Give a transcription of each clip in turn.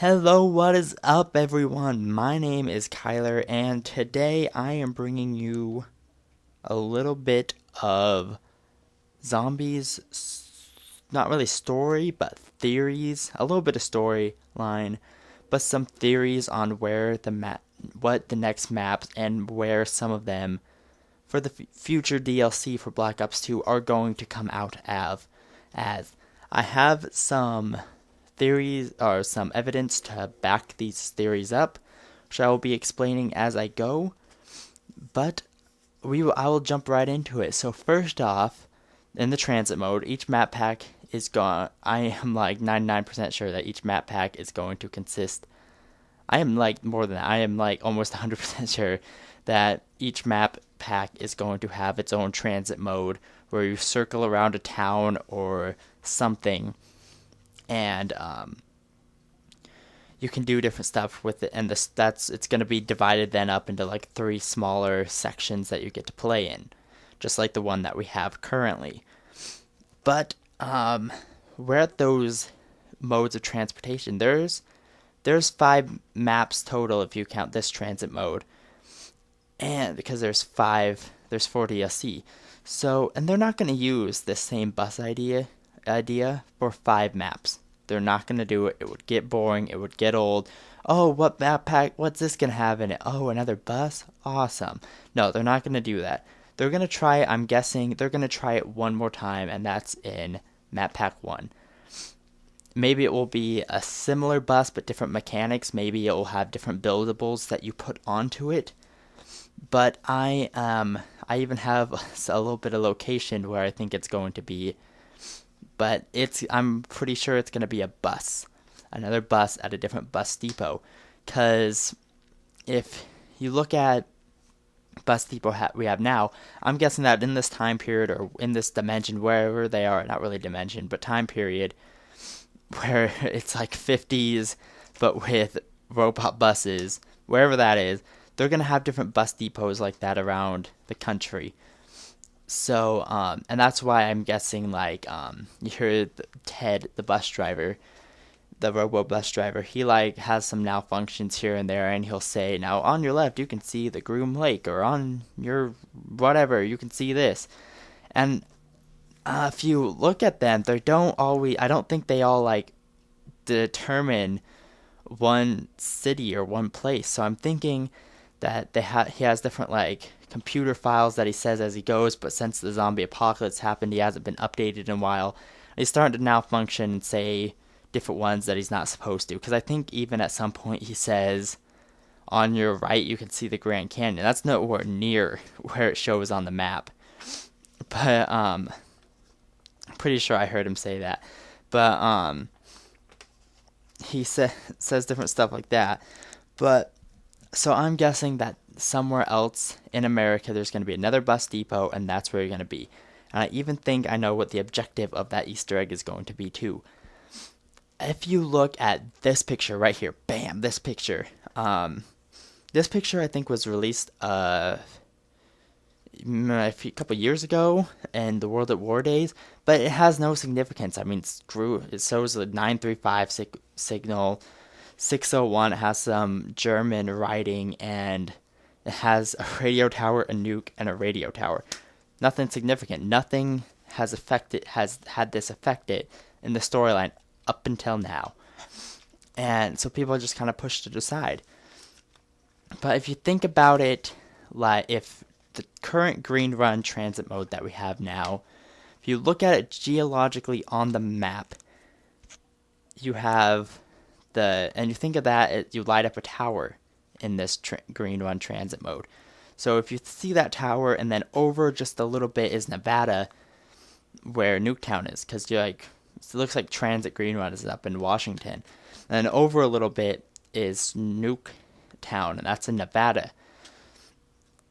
Hello, what is up, everyone? My name is Kyler, and today I am bringing you a little bit of zombies, not really story, but theories, a little bit of storyline, but some theories on where what the next maps and where some of them for the future DLC for Black Ops 2 are going to come out as I have some theories or some evidence to back these theories up, which I will be explaining as I go. But I will jump right into it. So first off, in the transit mode, each map pack is gone. I am like 99% sure that each map pack is going to consist. I am like more than that. I am like almost 100% sure that each map pack is going to have its own transit mode where you circle around a town or something, and you can do different stuff with it, and it's going to be divided then up into like 3 smaller sections that you get to play in, just like the one that we have currently. But we're at those modes of transportation. There's 5 maps total if you count this transit mode, and because there's 4 DLC. So, and they're not going to use this same bus idea for 5 maps. They're not going to do it. It would get boring. It would get old. Oh, what map pack? What's this going to have in it? Oh, another bus? Awesome. No, they're not going to do that. They're going to try, I'm guessing, they're going to try it one more time, and that's in map pack 1. Maybe it will be a similar bus, but different mechanics. Maybe it will have different buildables that you put onto it. But I even have a little bit of location where I think it's going to be. But I'm pretty sure it's going to be a bus. Another bus at a different bus depot. Because if you look at bus depot we have now, I'm guessing that in this time period or in this dimension, wherever they are, not really dimension, but time period, where it's like 50s, but with robot buses, wherever that is, they're going to have different bus depots like that around the country. So, and that's why I'm guessing, like, you hear Ted, the bus driver, the robo bus driver, he, like, has some malfunctions here and there, and he'll say, now, on your left, you can see the Groom Lake, or on your whatever, you can see this. And if you look at them, I don't think they all, like, determine one city or one place. So I'm thinking that he has different, like, computer files that he says as he goes, but since the zombie apocalypse happened, he hasn't been updated in a while. He's starting to now function and say different ones that he's not supposed to, because I think even at some point he says, on your right you can see the Grand Canyon. That's nowhere near where it shows on the map. But I'm pretty sure I heard him say that. But he says different stuff like that. But so I'm guessing that somewhere else in America there's going to be another bus depot, and that's where you're going to be. And I even think I know what the objective of that Easter egg is going to be too. If you look at this picture right here, bam, this picture. This picture I think was released a couple years ago in the World at War days, but it has no significance. I mean, it shows the 935 signal, 601. It has some German writing, and it has a radio tower, a nuke, and a radio tower. Nothing significant. Nothing has had this affected in the storyline up until now. And so people just kind of pushed it aside. But if you think about it, like if the current Green Run transit mode that we have now, if you look at it geologically on the map, you have and you think of that, you light up a tower in this Green Run transit mode. So if you see that tower, and then over just a little bit is Nevada, where Nuketown is, because it looks like Transit Green Run is up in Washington, and then over a little bit is Nuketown, and that's in Nevada.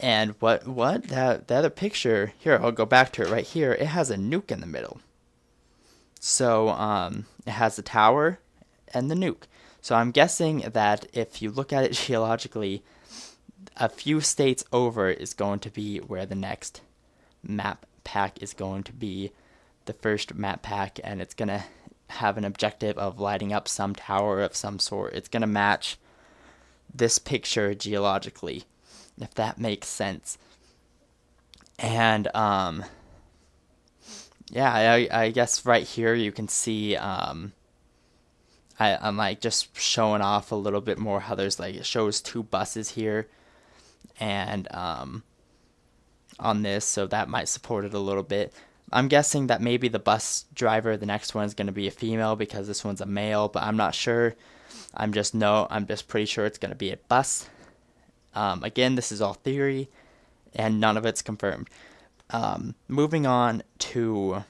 And the other picture here, I'll go back to it right here. It has a nuke in the middle. So it has the tower and the nuke. So I'm guessing that if you look at it geologically, a few states over is going to be where the next map pack is going to be, the first map pack, and it's going to have an objective of lighting up some tower of some sort. It's going to match this picture geologically, if that makes sense. And yeah, I guess right here you can see I'm like just showing off a little bit more how there's like, it shows 2 buses here, and on this, so that might support it a little bit. I'm guessing that maybe the bus driver, the next one, is going to be a female because this one's a male, but I'm not sure. I'm just pretty sure it's going to be a bus. Again, this is all theory, and none of it's confirmed. Moving on to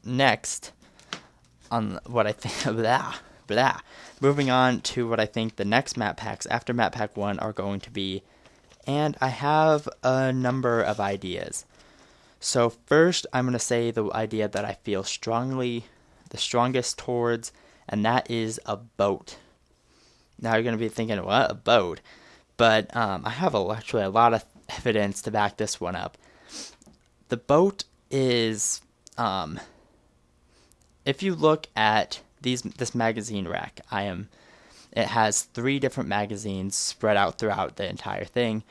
next on what I think moving on to what I think the next map packs after map pack 1 are going to be, and I have a number of ideas. So first, I'm going to say the idea that I feel the strongest towards, and that is a boat. Now you're going to be thinking, what, a boat? But I have actually a lot of evidence to back this one up. The boat is, if you look at this magazine rack, it has 3 different magazines spread out throughout the entire thing,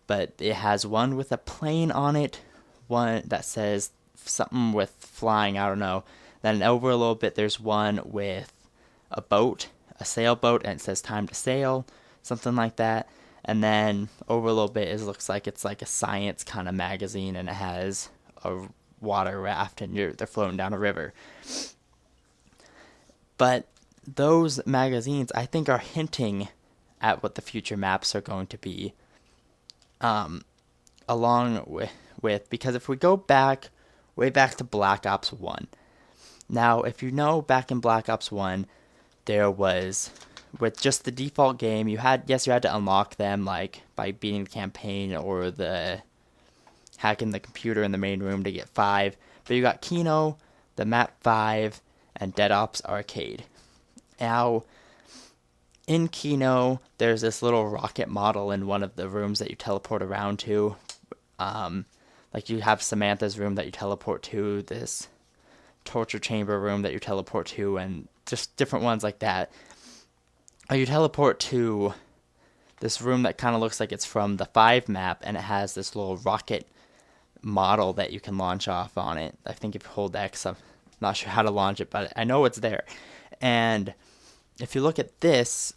but it has one with a plane on it, one that says something with flying, I don't know. Then over a little bit, there's one with a boat, a sailboat, and it says time to sail, something like that. And then over a little bit, it looks like it's like a science kind of magazine, and it has a water raft, and they're floating down a river. But those magazines, I think, are hinting at what the future maps are going to be, along with, because if we go way back to Black Ops 1. Now, if you know, back in Black Ops 1, there was, with just the default game, you had to unlock them, like, by beating the campaign or hacking the computer in the main room to get 5. But you got Kino, the map 5, and Dead Ops Arcade. Now, in Kino, there's this little rocket model in one of the rooms that you teleport around to. Like, you have Samantha's room that you teleport to, this torture chamber room that you teleport to, and just different ones like that. Or you teleport to this room that kind of looks like it's from the 5 map, and it has this little rocket model that you can launch off on it. I think if you hold X, I'm not sure how to launch it, but I know it's there. And if you look at this,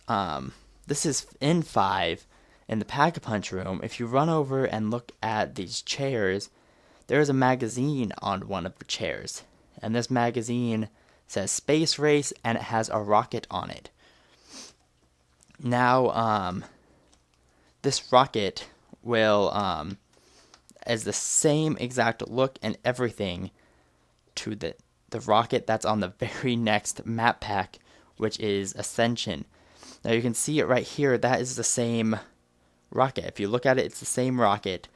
this is in 5, in the Pack-a-Punch room. If you run over and look at these chairs, there is a magazine on one of the chairs. And this magazine says Space Race, and it has a rocket on it. Now, this rocket is the same exact look and everything to the rocket that's on the very next map pack, which is Ascension. Now you can see it right here. That is the same rocket. If you look at it, it's the same rocket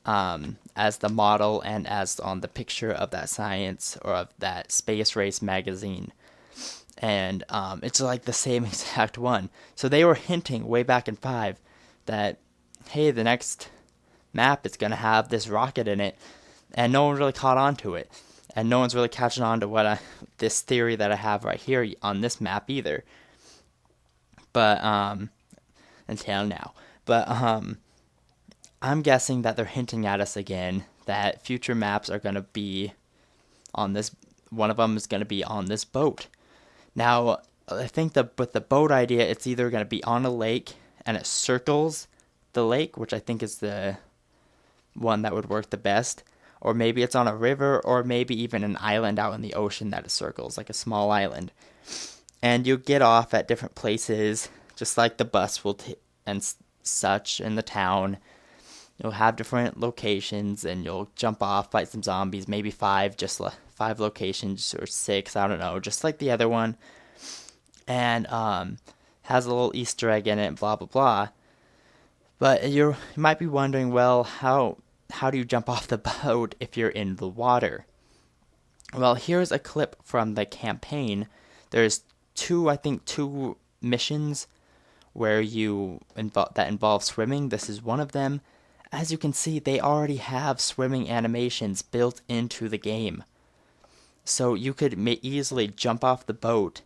as the model and as on the picture of that science or of that Space Race magazine. And it's like the same exact one. So they were hinting way back in 5 that, hey, the next map is going to have this rocket in it, and no one really caught on to it. And no one's really catching on to this theory that I have right here on this map either. But, until now. But, I'm guessing that they're hinting at us again that future maps are going to be on this, one of them is going to be on this boat. Now, I think with the boat idea, it's either going to be on a lake and it circles the lake, which I think is the one that would work the best. Or maybe it's on a river, or maybe even an island out in the ocean that it circles, like a small island. And you get off at different places, just like the bus will and such in the town. You'll have different locations, and you'll jump off, fight some zombies, maybe 5, just 5 locations, or 6, I don't know, just like the other one. And has a little Easter egg in it, blah, blah, blah. But you might be wondering, well, how do you jump off the boat if you're in the water? Well, here's a clip from the campaign. There's two missions where that involve swimming. This is one of them. As you can see, they already have swimming animations built into the game. So you could easily jump off the boat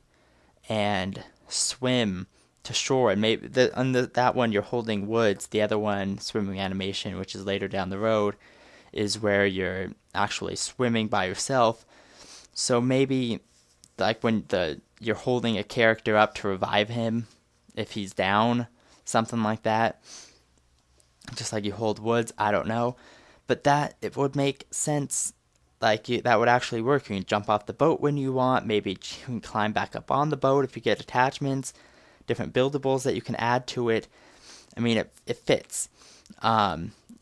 and swim to shore, and maybe that one you're holding woods. The other one, swimming animation, which is later down the road, is where you're actually swimming by yourself. So maybe like when you're holding a character up to revive him if he's down, something like that. Just like you hold woods, I don't know, but that it would make sense. Like that would actually work. You can jump off the boat when you want. Maybe you can climb back up on the boat if you get attachments, different buildables that you can add to it. I mean, it fits.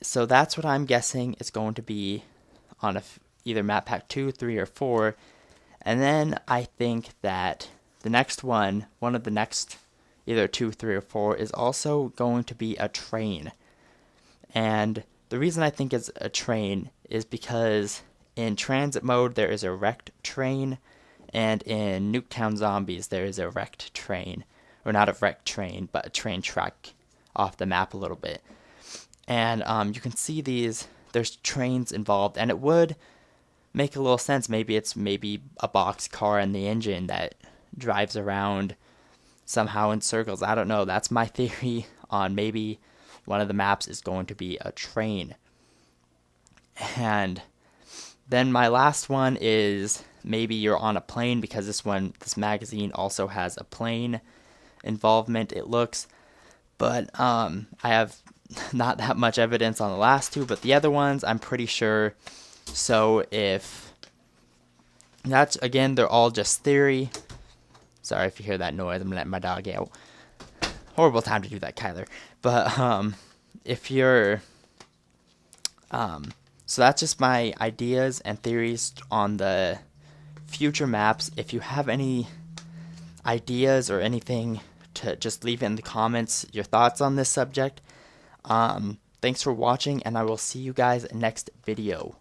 So that's what I'm guessing is going to be on either map pack 2, 3, or 4. And then I think that the next one of the next either 2, 3, or 4 is also going to be a train. And the reason I think it's a train is because in transit mode there is a wrecked train, and in Nuketown Zombies there is a wrecked train. Or not a wrecked train, but a train track off the map a little bit. And you can see there's trains involved, and it would make a little sense. Maybe it's a box car in the engine that drives around somehow in circles. I don't know. That's my theory on maybe one of the maps is going to be a train. And then my last one is maybe you're on a plane, because this magazine also has a plane involvement, it looks. But I have not that much evidence on the last two, but the other ones I'm pretty sure. So if that's, again, they're all just theory. Sorry if you hear that noise, I'm letting my dog out. Horrible time to do that, Kyler. But if you're so that's just my ideas and theories on the future maps. If you have any ideas or anything, to just leave it in the comments, your thoughts on this subject. Thanks for watching, and I will see you guys next video.